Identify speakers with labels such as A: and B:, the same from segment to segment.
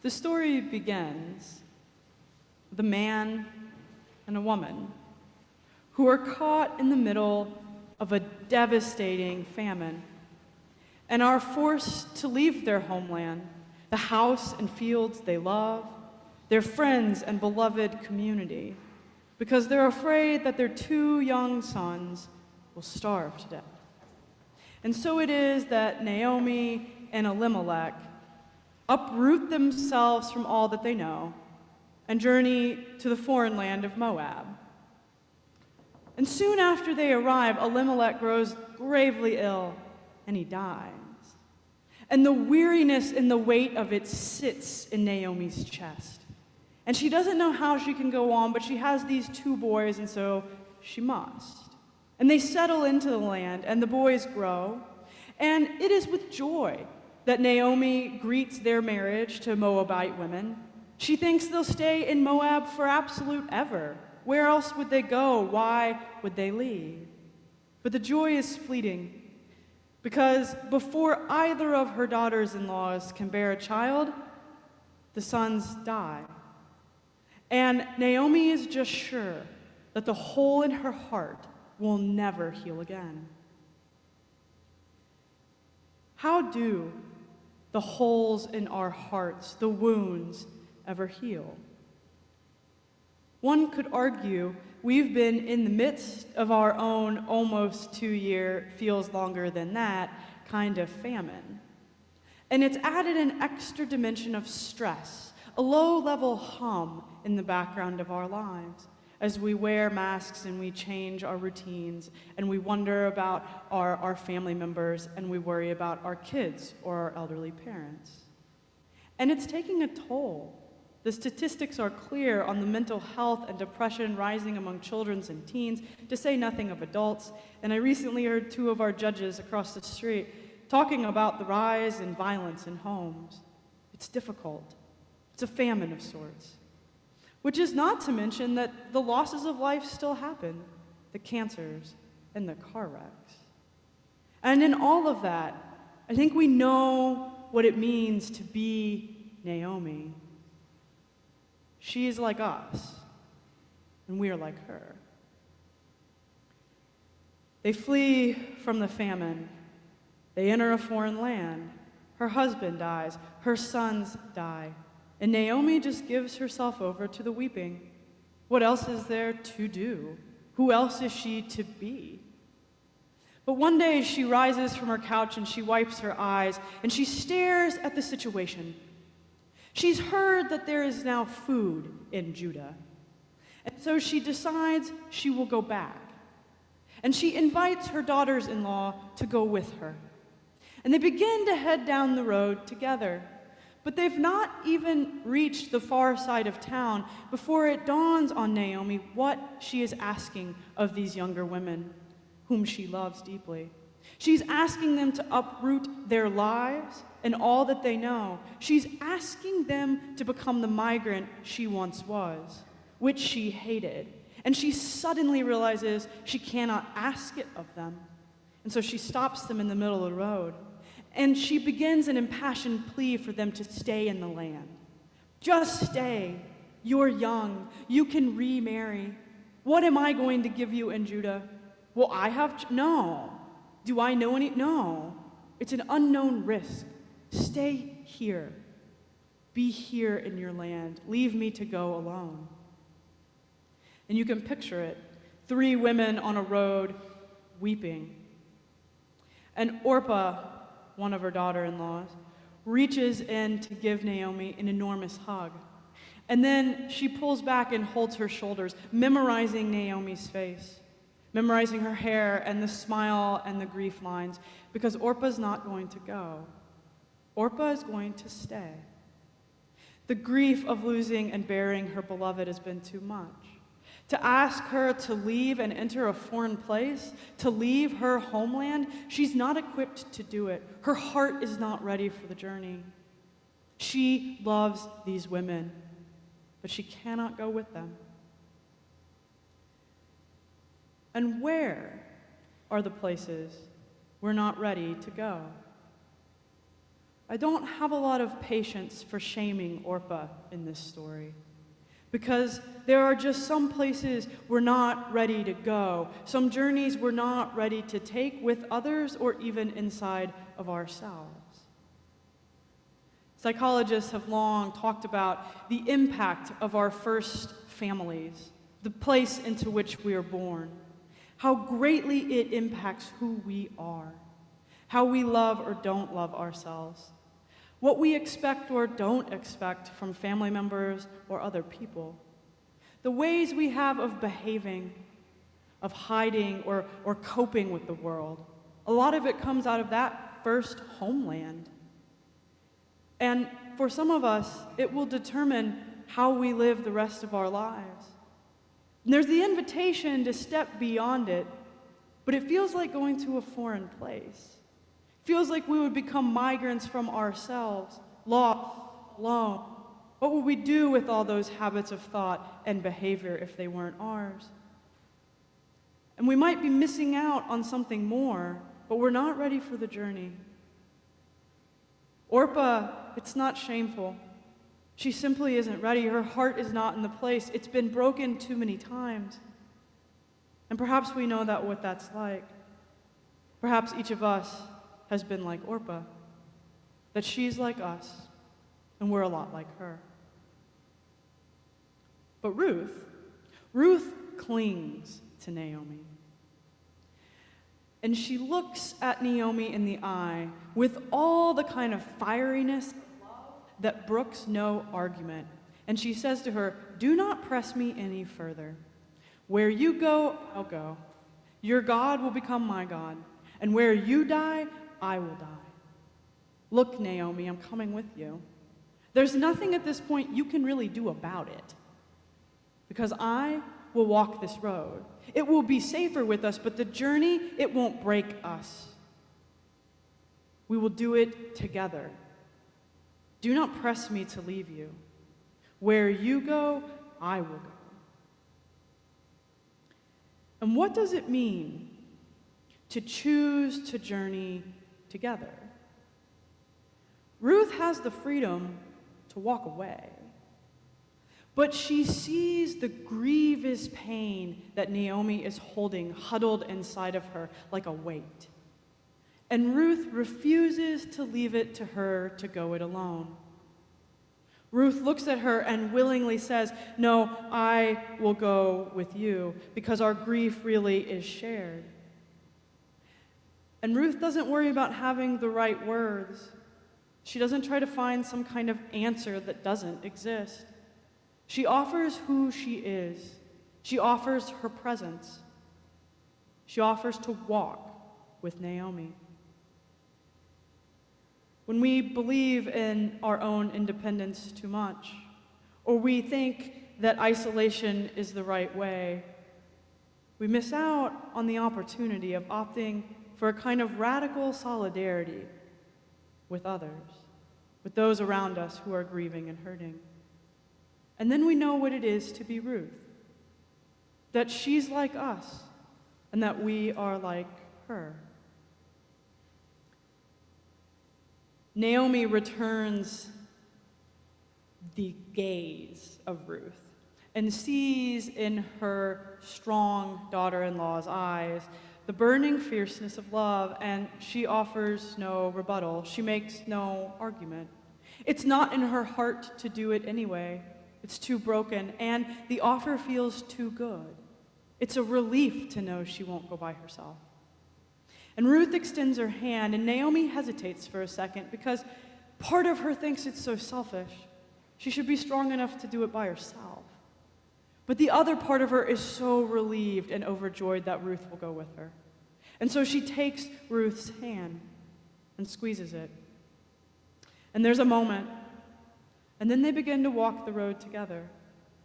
A: The story begins with a man and a woman who are caught in the middle of a devastating famine and are forced to leave their homeland, the house and fields they love, their friends and beloved community, because they're afraid that their two young sons will starve to death. And so it is that Naomi and Elimelech uproot themselves from all that they know and journey to the foreign land of Moab. And soon after they arrive, Elimelech grows gravely ill, and he dies. And the weariness and the weight of it sits in Naomi's chest. And she doesn't know how she can go on, but she has these two boys, and so she must. And they settle into the land, and the boys grow. And it is with joy that Naomi greets their marriage to Moabite women. She thinks they'll stay in Moab for absolute ever. Where else would they go? Why would they leave? But the joy is fleeting, because before either of her daughters-in-laws can bear a child, the sons die. And Naomi is just sure that the hole in her heart will never heal again. How do the holes in our hearts, the wounds, ever heal? One could argue we've been in the midst of our own almost 2-year, feels longer than that, kind of famine. And it's added an extra dimension of stress, a low-level hum in the background of our lives, as we wear masks and we change our routines and we wonder about our family members and we worry about our kids or our elderly parents. And it's taking a toll. The statistics are clear on the mental health and depression rising among children and teens, to say nothing of adults. And I recently heard 2 of our judges across the street talking about the rise in violence in homes. It's difficult. It's a famine of sorts. Which is not to mention that the losses of life still happen, the cancers and the car wrecks. And in all of that, I think we know what it means to be Naomi. She is like us, and we are like her. They flee from the famine. They enter a foreign land. Her husband dies. Her sons die. And Naomi just gives herself over to the weeping. What else is there to do? Who else is she to be? But one day she rises from her couch and she wipes her eyes and she stares at the situation. She's heard that there is now food in Judah. And so she decides she will go back. And she invites her daughters-in-law to go with her. And they begin to head down the road together. But they've not even reached the far side of town before it dawns on Naomi what she is asking of these younger women, whom she loves deeply. She's asking them to uproot their lives and all that they know. She's asking them to become the migrant she once was, which she hated. And she suddenly realizes she cannot ask it of them. And so she stops them in the middle of the road. And she begins an impassioned plea for them to stay in the land. Just stay. You're young. You can remarry. What am I going to give you in Judah? Will I have? No. Do I know any? No. It's an unknown risk. Stay here. Be here in your land. Leave me to go alone. And you can picture it. 3 women on a road weeping. And Orpah, one of her daughter-in-laws, reaches in to give Naomi an enormous hug. And then she pulls back and holds her shoulders, memorizing Naomi's face, memorizing her hair and the smile and the grief lines, because Orpah's not going to go. Orpah is going to stay. The grief of losing and burying her beloved has been too much. To ask her to leave and enter a foreign place, to leave her homeland, she's not equipped to do it. Her heart is not ready for the journey. She loves these women, but she cannot go with them. And where are the places we're not ready to go? I don't have a lot of patience for shaming Orpah in this story, because there are just some places we're not ready to go, some journeys we're not ready to take with others or even inside of ourselves. Psychologists have long talked about the impact of our first families, the place into which we are born, how greatly it impacts who we are, how we love or don't love ourselves, what we expect or don't expect from family members or other people, the ways we have of behaving, of hiding or coping with the world. A lot of it comes out of that first homeland. And for some of us, it will determine how we live the rest of our lives. And there's the invitation to step beyond it, but it feels like going to a foreign place. It feels like we would become migrants from ourselves, lost, alone. What would we do with all those habits of thought and behavior if they weren't ours? And we might be missing out on something more, but we're not ready for the journey. Orpah, it's not shameful. She simply isn't ready. Her heart is not in the place. It's been broken too many times. And perhaps we know what that's like. Perhaps each of us has been like Orpah, that she's like us, and we're a lot like her. But Ruth clings to Naomi. And she looks at Naomi in the eye with all the kind of fieriness that brooks no argument. And she says to her, "Do not press me any further. Where you go, I'll go. Your God will become my God. And where you die, I will die. Look, Naomi, I'm coming with you. There's nothing at this point you can really do about it, because I will walk this road. It will be safer with us, but the journey, it won't break us. We will do it together. Do not press me to leave you. Where you go, I will go." And what does it mean to choose to journey together? Ruth has the freedom to walk away, but she sees the grievous pain that Naomi is holding huddled inside of her like a weight. And Ruth refuses to leave it to her to go it alone. Ruth looks at her and willingly says, "No, I will go with you, because our grief really is shared." And Ruth doesn't worry about having the right words. She doesn't try to find some kind of answer that doesn't exist. She offers who she is. She offers her presence. She offers to walk with Naomi. When we believe in our own independence too much, or we think that isolation is the right way, we miss out on the opportunity of opting for a kind of radical solidarity with others, with those around us who are grieving and hurting. And then we know what it is to be Ruth, that she's like us, and that we are like her. Naomi returns the gaze of Ruth and sees in her strong daughter-in-law's eyes the burning fierceness of love, and she offers no rebuttal. She makes no argument. It's not in her heart to do it anyway. It's too broken, and the offer feels too good. It's a relief to know she won't go by herself. And Ruth extends her hand, and Naomi hesitates for a second because part of her thinks it's so selfish. She should be strong enough to do it by herself. But the other part of her is so relieved and overjoyed that Ruth will go with her. And so she takes Ruth's hand and squeezes it. And there's a moment, and then they begin to walk the road together,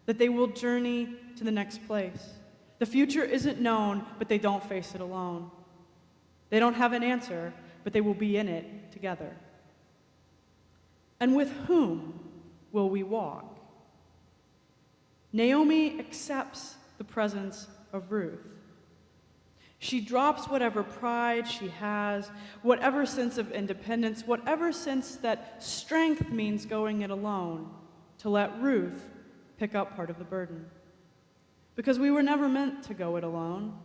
A: that they will journey to the next place. The future isn't known, but they don't face it alone. They don't have an answer, but they will be in it together. And with whom will we walk? Naomi accepts the presence of Ruth. She drops whatever pride she has, whatever sense of independence, whatever sense that strength means going it alone, to let Ruth pick up part of the burden. Because we were never meant to go it alone.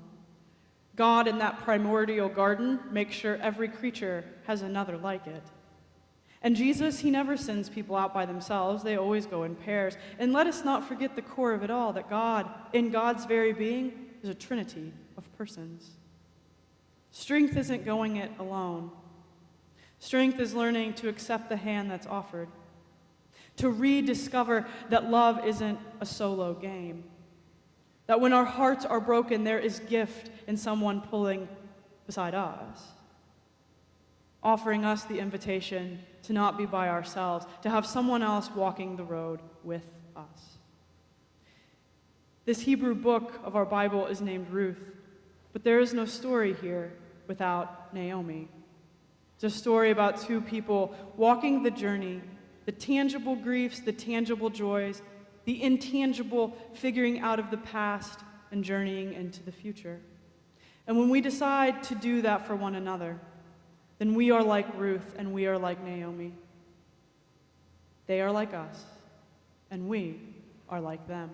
A: God, in that primordial garden, makes sure every creature has another like it. And Jesus, he never sends people out by themselves. They always go in pairs. And let us not forget the core of it all, that God, in God's very being, is a trinity of persons. Strength isn't going it alone. Strength is learning to accept the hand that's offered, to rediscover that love isn't a solo game, that when our hearts are broken, there is gift in someone pulling beside us, offering us the invitation to not be by ourselves, to have someone else walking the road with us. This Hebrew book of our Bible is named Ruth, but there is no story here without Naomi. It's a story about two people walking the journey, the tangible griefs, the tangible joys, the intangible figuring out of the past and journeying into the future. And when we decide to do that for one another, then we are like Ruth and we are like Naomi. They are like us, and we are like them.